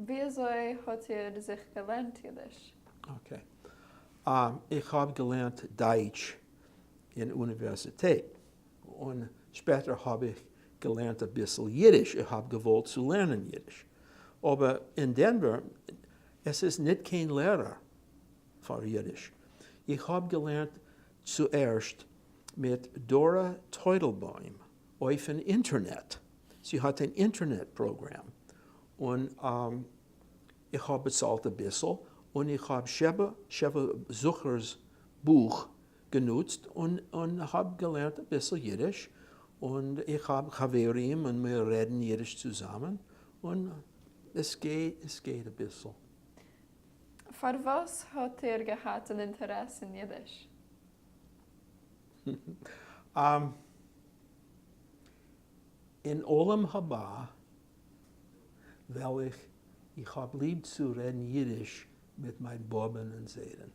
Wieso hat sich gelernt Jiddisch? Okay. Ich habe gelernt Deutsch in der Universität. Und später habe ich gelernt ein bisschen Yiddish. Ich habe gewollt zu lernen Yiddish. Aber in Denver, es ist nicht kein Lehrer für Yiddish. Ich habe gelernt zuerst mit Dora Teutelbaum auf dem Internet. Sie hat ein Internetprogramm. Und ich habe bezahlt ein bisschen. Und ich habe Sheva Zuchers Buch genutzt und habe gelernt ein bisschen Jiddisch. Und ich habe Chaverim und wir reden Jiddisch zusammen. Und es geht ein bisschen. Für was hat gehabt ein Interesse in Jiddisch? In Olam Haba, weil ich habe lieb zu reden Jiddisch mit meinen Buben und Säden.